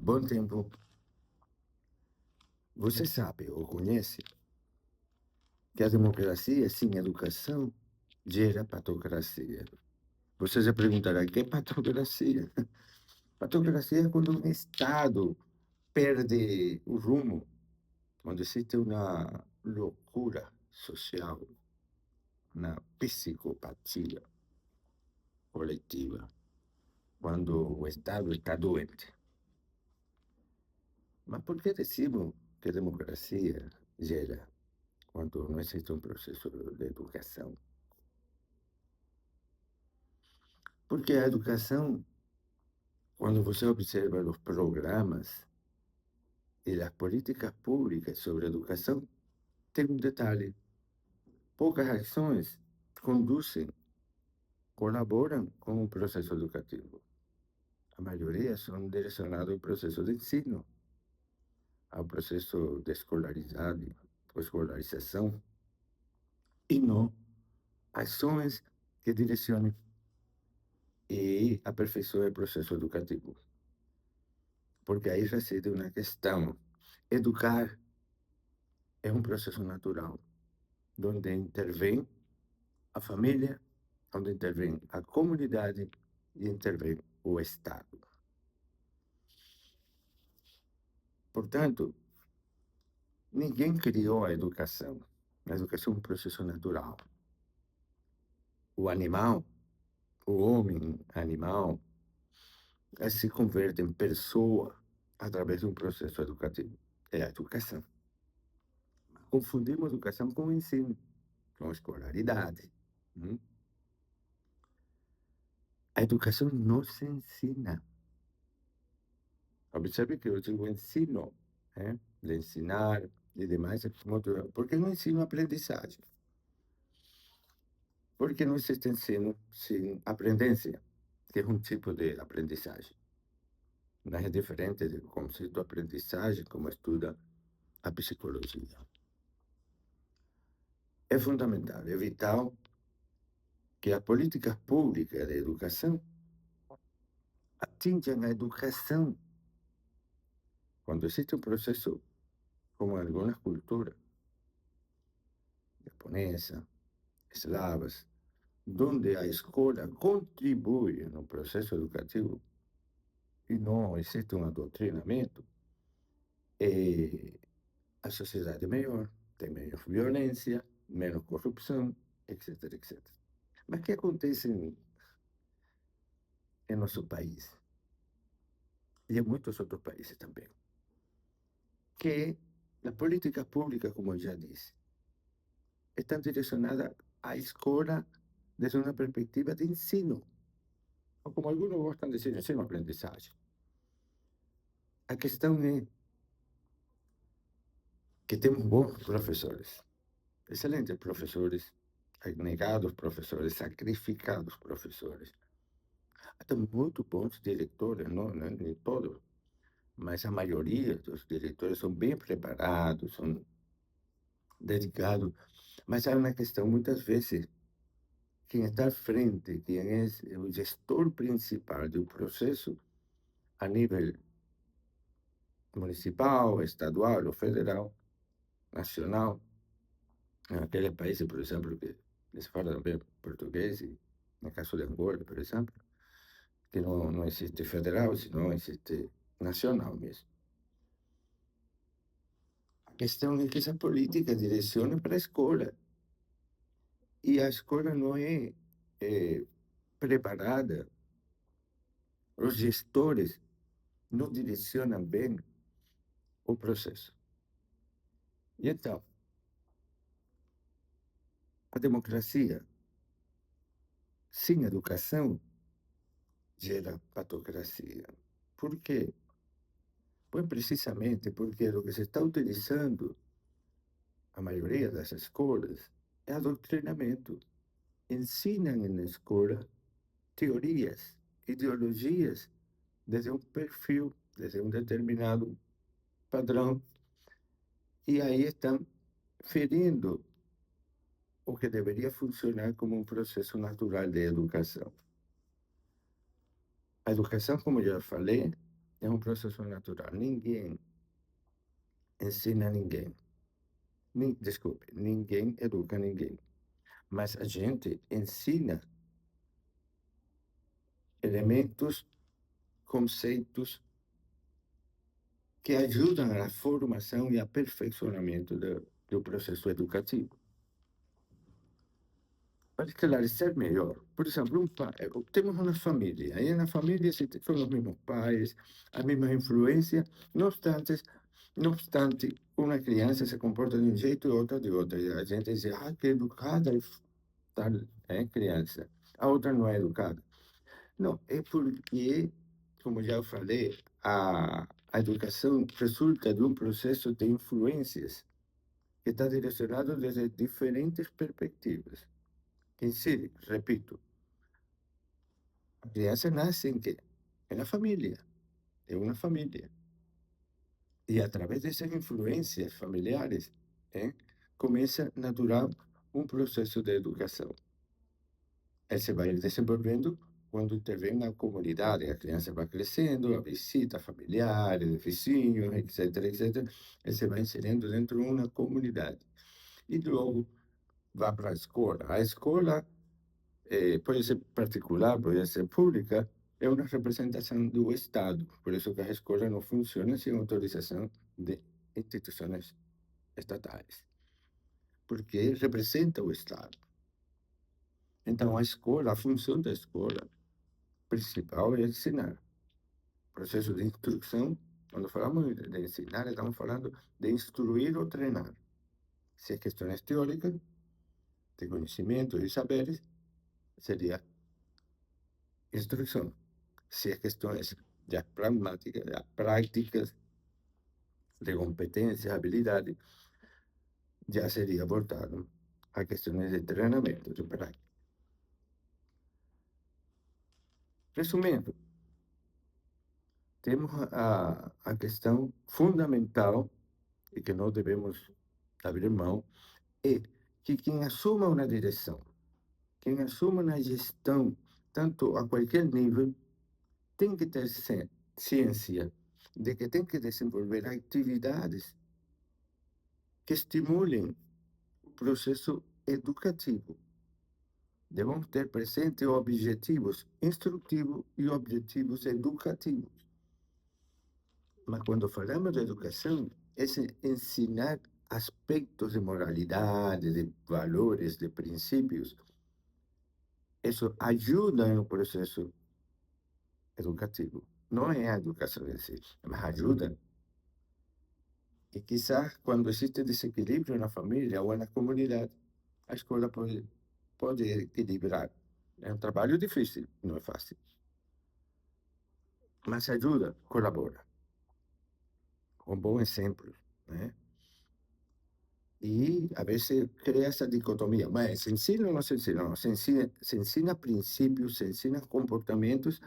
Bom tempo. Você sabe ou conhece que a democracia sem educação gera patocracia. Você já perguntará, que é patocracia? Patocracia é quando um Estado perde o rumo, quando existe uma loucura social, uma psicopatia coletiva, quando o Estado está doente. Mas por que decimos que a democracia gera quando não existe um processo de educação? Porque a educação, quando você observa os programas e as políticas públicas sobre educação, tem um detalhe: poucas ações conduzem, colaboram com o processo educativo. A maioria são direcionadas ao processo de ensino, ao processo de escolarização, e não ações que direcionem e aperfeiçoem o processo educativo. Porque aí reside uma questão. Educar é um processo natural, onde intervém a família, onde intervém a comunidade e intervém o Estado. Portanto, ninguém criou a educação. A educação é um processo natural. O animal, o homem animal, se converte em pessoa através de um processo educativo. É a educação. Confundimos educação com ensino, com escolaridade. A educação não se ensina. Observe que eu digo ensino, de ensinar e demais, porque não ensino aprendizagem. Porque não existe ensino sem aprendência, que é um tipo de aprendizagem. Mas é diferente do conceito de aprendizagem como estuda a psicologia. É fundamental, é vital que as políticas públicas de educação atinjam a educação. Quando existe um processo, como algumas culturas, japonesa, eslavas, donde a escola contribui no processo educativo e não existe um adoctrinamento, a sociedade é melhor, tem menos violência, menos corrupção, etc, etc. Mas o que acontece em nosso país, e em muitos outros países também, que a política pública, como eu já disse, está direcionada à escola desde uma perspectiva de ensino, ou como alguns gostam de dizer, ensino-aprendizagem. A questão é que temos bons professores, excelentes professores, abnegados professores, sacrificados professores, até muito bons diretores, não, nem todos, mas a maioria dos diretores são bem preparados, são dedicados, mas há uma questão, muitas vezes, quem está à frente, quem é o gestor principal do processo, a nível municipal, estadual ou federal, nacional, naqueles países, por exemplo, que eles falam também português, e no caso de Angola, por exemplo, que não existe federal, senão existe nacional mesmo. A questão é que essa política direciona para a escola, e a escola não é preparada, os gestores não direcionam bem o processo. E então, a democracia sem educação gera patocracia. Por quê? Pois precisamente porque o que se está utilizando, a maioria das escolas, é adoctrinamento. Ensinam na escola teorias, ideologias, desde um perfil, desde um determinado padrão, e aí estão ferindo o que deveria funcionar como um processo natural de educação. A educação, como já falei, é um processo natural. Ninguém ensina ninguém. Desculpe, ninguém educa ninguém. Mas a gente ensina elementos, conceitos que ajudam à formação e aperfeiçoamento do processo educativo. Para esclarecer melhor, por exemplo, temos uma família, e na família são os mesmos pais, a mesma influência, não obstante, uma criança se comporta de um jeito e outra de outro. E a gente diz, que educada é tal criança, a outra não é educada. Não, é porque, como já eu falei, a educação resulta de um processo de influências que está direcionado desde diferentes perspectivas. Em si, repito, a criança nasce em quê? É na família, é uma família. E através dessas influências familiares, começa a natural um processo de educação. Ele se vai desenvolvendo quando intervém na comunidade, a criança vai crescendo, a visita familiares, vizinhos, etc, etc. Ele se vai inserindo dentro de uma comunidade. E logo vai para a escola. A escola pode ser particular, pode ser pública, é uma representação do Estado. Por isso que a escola não funciona sem autorização de instituições estatais, porque representa o Estado. Então, a função da escola principal é ensinar. Processo de instrução, quando falamos de ensinar, estamos falando de instruir ou treinar. Se é questões teóricas, de conhecimento e saberes, seria instrução. Se é questões já pragmáticas, já práticas, de competência, habilidade, já seria voltado a questões de treinamento, de prática. Resumindo, temos a questão fundamental e que não devemos abrir mão, é que quem assuma uma direção, quem assuma uma gestão, tanto a qualquer nível, tem que ter ciência de que tem que desenvolver atividades que estimulem o processo educativo. Devemos ter presente objetivos instrutivos e objetivos educativos. Mas quando falamos de educação, é ensinar aspectos de moralidade, de valores, de princípios. Isso ajuda no processo educativo. Não é a educação em si, mas ajuda. E quizás quando existe desequilíbrio na família ou na comunidade, a escola pode equilibrar. É um trabalho difícil, não é fácil. Mas ajuda, colabora. Com bons exemplos, né? E a vezes cria essa dicotomia, mas se ensina ou não se ensina? Não, se ensina princípios, se ensina comportamentos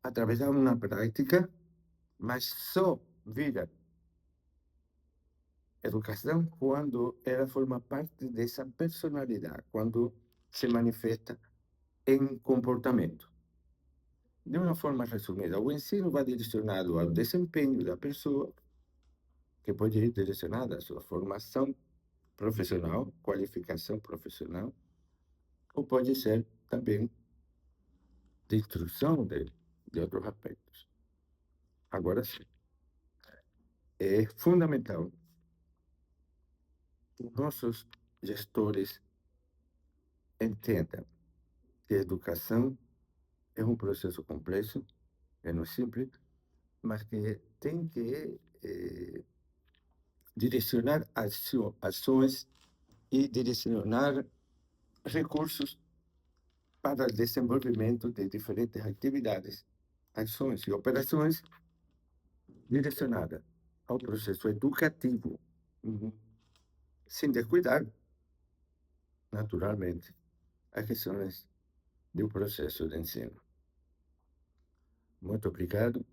através de uma prática, mas só vira educação quando ela forma parte dessa personalidade, quando se manifesta em comportamento. De uma forma resumida, o ensino vai direcionado ao desempenho da pessoa, que pode ir direcionada à sua formação profissional, qualificação profissional, ou pode ser também de instrução de outros aspectos. Agora sim, é fundamental que nossos gestores entendam que a educação é um processo complexo, não é simples, mas que tem que direcionar ações e direcionar recursos para o desenvolvimento de diferentes atividades, ações e operações direcionadas ao processo educativo, sem descuidar, naturalmente, as questões do processo de ensino. Muito obrigado.